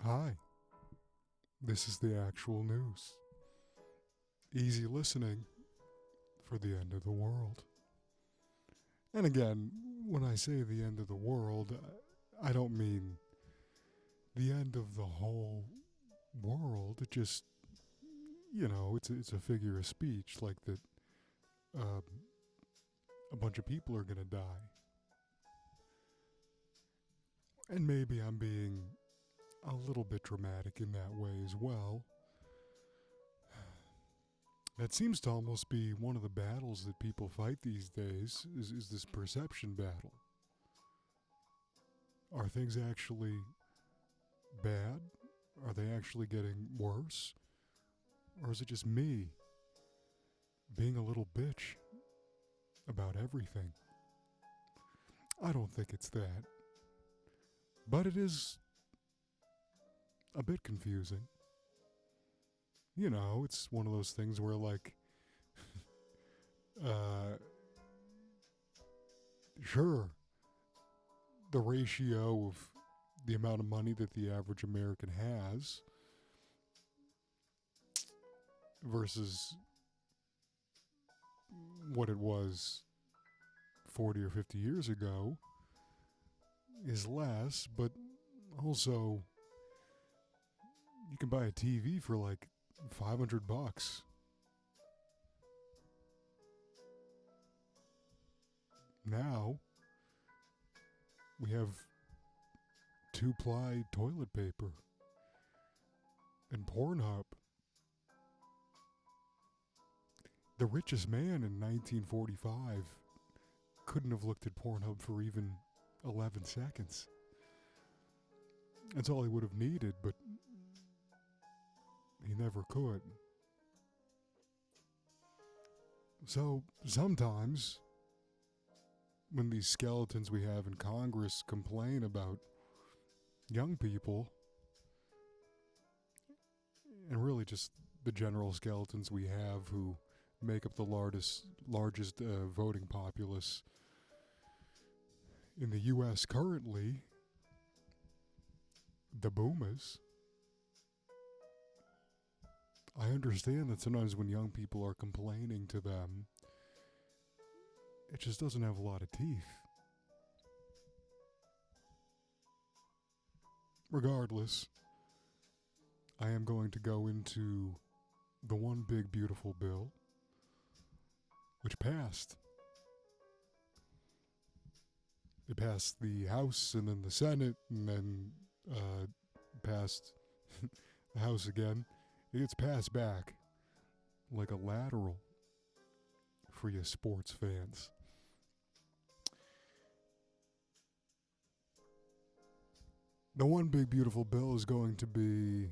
Hi, this is the actual news. Easy listening for the end of the world. And again, when I say the end of the world, I don't mean the end of the whole world. It just, it's a figure of speech, like that a bunch of people are going to die. And maybe I'm being a little bit dramatic in that way as well. That seems to almost be one of the battles that people fight these days, is this perception battle. Are things actually bad? Are they actually getting worse? Or is it just me being a little bitch about everything? I don't think it's that. But it is a bit confusing. You know, it's one of those things where, like, sure, the ratio of the amount of money that the average American has versus what it was 40 or 50 years ago is less, but also you can buy a TV for like $500. Now we have 2-ply toilet paper and Pornhub. The richest man in 1945 couldn't have looked at Pornhub for even 11 seconds. That's all he would have needed, but he never could. So sometimes when these skeletons we have in Congress complain about young people, and really just the general skeletons we have who make up the largest voting populace in the U.S. currently, the boomers. I understand that sometimes when young people are complaining to them, it just doesn't have a lot of teeth. Regardless, I am going to go into the one big beautiful bill, which passed. It passed the House and then the Senate and then passed the House again. It gets passed back like a lateral for you sports fans. The one big beautiful bill is going to be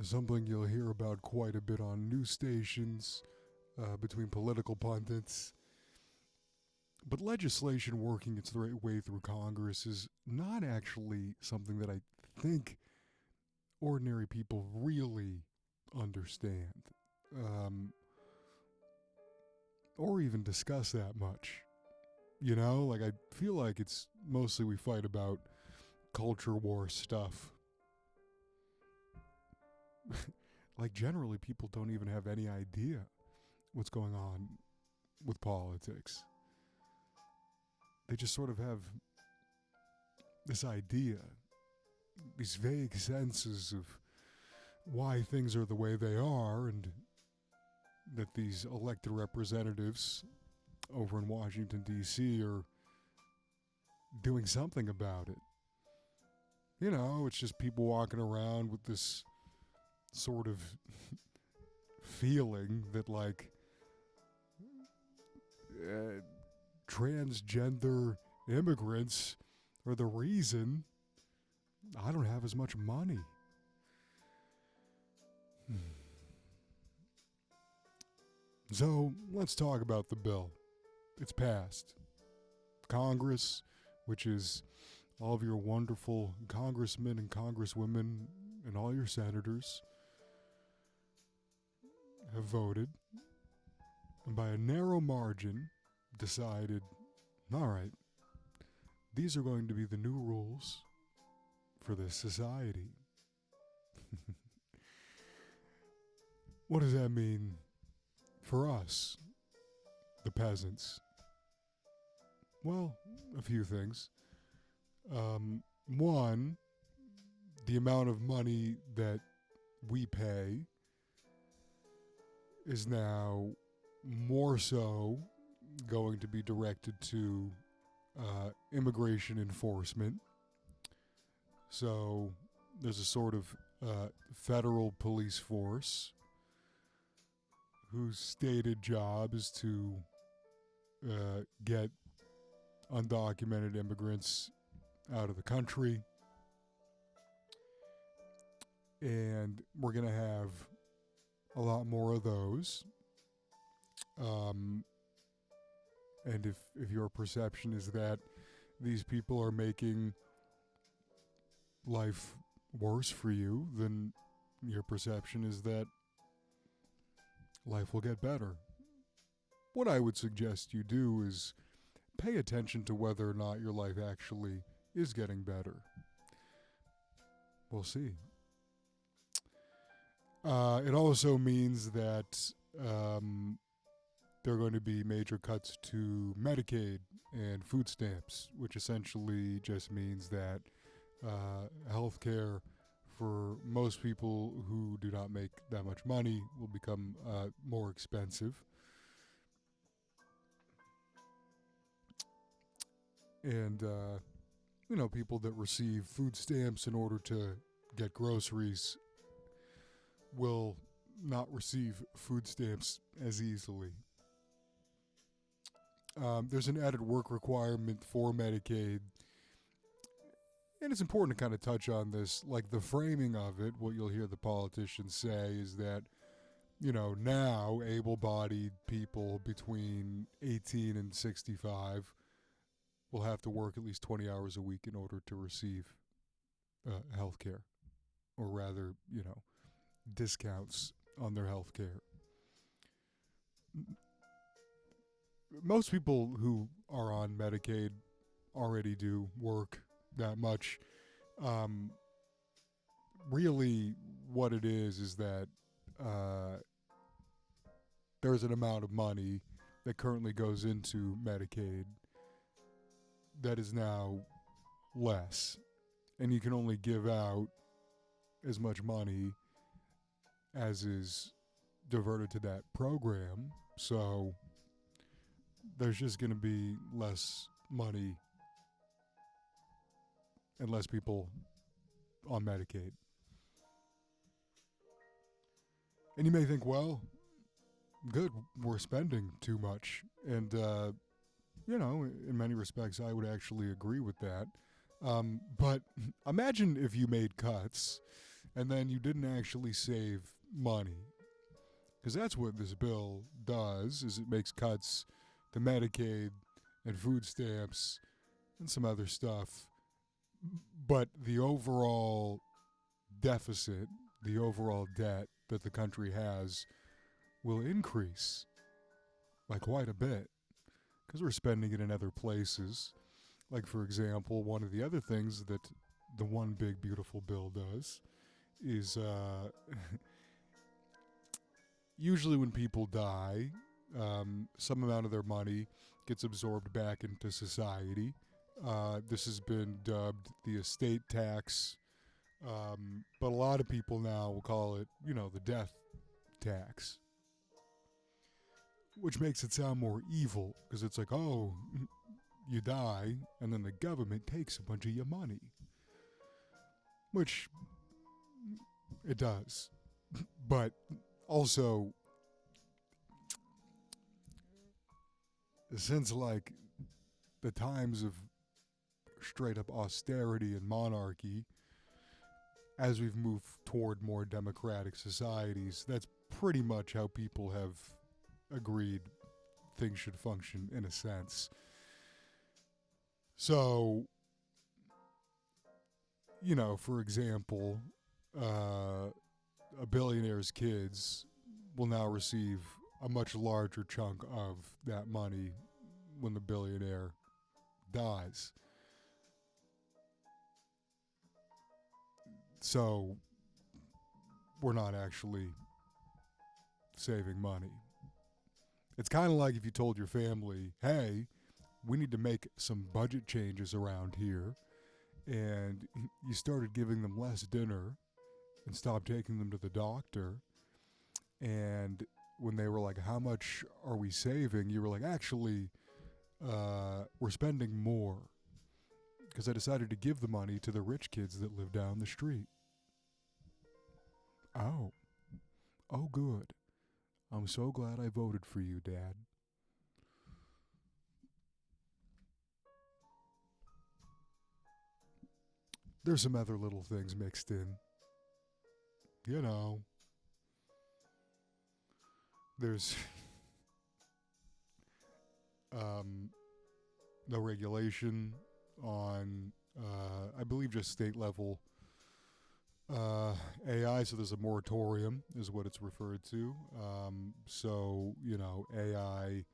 something you'll hear about quite a bit on news stations, between political pundits. But legislation working its way through Congress is not actually something that I think ordinary people really understand, or even discuss that much. You know, like I feel like it's mostly we fight about culture war stuff. Like generally people don't even have any idea what's going on with politics. They just sort of have this idea, these vague senses of why things are the way they are, and that these elected representatives over in Washington, D.C. are doing something about it. You know, it's just people walking around with this sort of feeling that, like, transgender immigrants are the reason I don't have as much money. So let's talk about the bill. It's passed. Congress, which is all of your wonderful congressmen and congresswomen and all your senators, have voted, and by a narrow margin decided, all right, these are going to be the new rules for this society. What does that mean for us, the peasants? Well, a few things. One, the amount of money that we pay is now more so going to be directed to immigration enforcement. So there's a sort of federal police force whose stated job is to get undocumented immigrants out of the country. And we're going to have a lot more of those. And if your perception is that these people are making life worse for you, then your perception is that life will get better. What I would suggest you do is pay attention to whether or not your life actually is getting better. We'll see. It also means that there are going to be major cuts to Medicaid and food stamps, which essentially just means that health care for most people who do not make that much money will become more expensive. And, people that receive food stamps in order to get groceries will not receive food stamps as easily. There's an added work requirement for Medicaid. And it's important to kind of touch on this. Like the framing of it, what you'll hear the politicians say is that, now able-bodied people between 18 and 65 will have to work at least 20 hours a week in order to receive health care. Or rather, discounts on their health care. Most people who are on Medicaid already do work that much. Really, what it is that there's an amount of money that currently goes into Medicaid that is now less. And you can only give out as much money as is diverted to that program. So there's just going to be less money and less people on Medicaid. And you may think, well, good, we're spending too much. And, in many respects, I would actually agree with that. But imagine if you made cuts and then you didn't actually save money. Because that's what this bill does, is it makes cuts to Medicaid and food stamps and some other stuff. But the overall deficit, the overall debt that the country has will increase by quite a bit because we're spending it in other places. Like, for example, one of the other things that the One Big Beautiful Bill does is usually when people die, some amount of their money gets absorbed back into society. This has been dubbed the estate tax, but a lot of people now will call it, the death tax, which makes it sound more evil because it's like, oh, you die and then the government takes a bunch of your money, which it does. But also, since like the times of straight up austerity and monarchy, as we've moved toward more democratic societies, that's pretty much how people have agreed things should function in a sense. So, for example, a billionaire's kids will now receive a much larger chunk of that money when the billionaire dies. So we're not actually saving money. It's kind of like if you told your family, hey, we need to make some budget changes around here, and you started giving them less dinner and stopped taking them to the doctor, and when they were like, how much are we saving? You were like, actually, we're spending more because I decided to give the money to the rich kids that live down the street. Oh. Oh, good. I'm so glad I voted for you, Dad. There's some other little things mixed in. You know, there's no regulation on, I believe, just state level AI. So there's a moratorium, is what it's referred to. So, you know, AI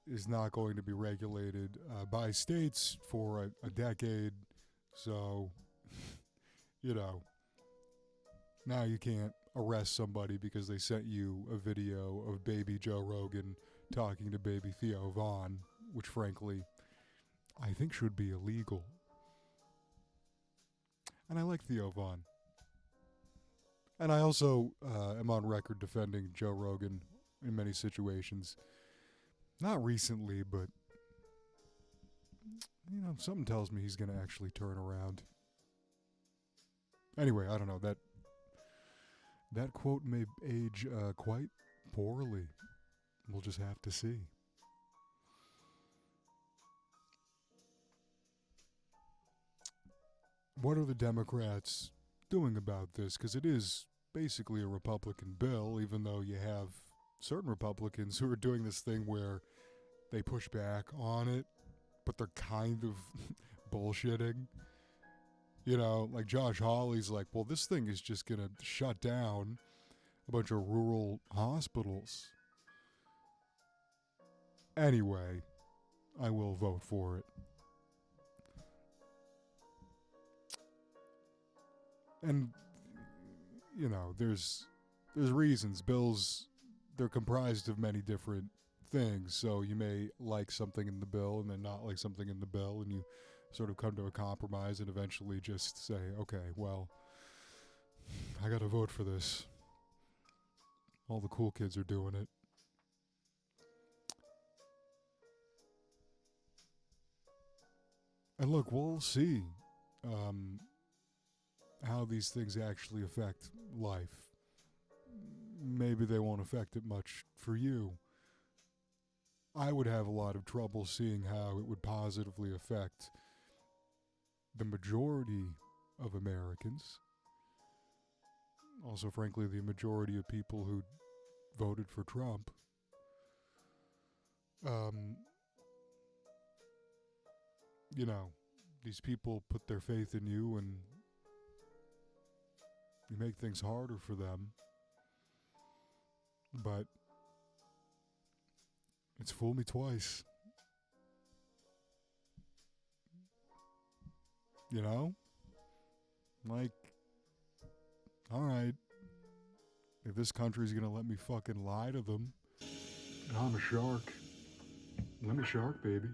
is not going to be regulated by states for a decade. So, you know, now you can't arrest somebody because they sent you a video of baby Joe Rogan talking to baby Theo Vaughn, which frankly I think should be illegal. And I like Theo Vaughn. And I also am on record defending Joe Rogan in many situations. Not recently, but, you know, something tells me he's going to actually turn around. Anyway, I don't know. That quote may age quite poorly. We'll just have to see. What are the Democrats doing about this? Because it is basically a Republican bill, even though you have certain Republicans who are doing this thing where they push back on it, but they're kind of bullshitting. You know, like Josh Hawley's like, well, this thing is just going to shut down a bunch of rural hospitals. Anyway, I will vote for it. And, you know, there's reasons. Bills, they're comprised of many different things. So you may like something in the bill and then not like something in the bill, and you sort of come to a compromise and eventually just say, okay, well, I got to vote for this. All the cool kids are doing it. And look, we'll see how these things actually affect life. Maybe they won't affect it much for you. I would have a lot of trouble seeing how it would positively affect the majority of Americans. Also, frankly, the majority of people who voted for Trump. You know, these people put their faith in you and you make things harder for them. But it's fool me twice. You know? Like, alright, if this country's gonna let me fucking lie to them, I'm a shark. Let me shark, baby.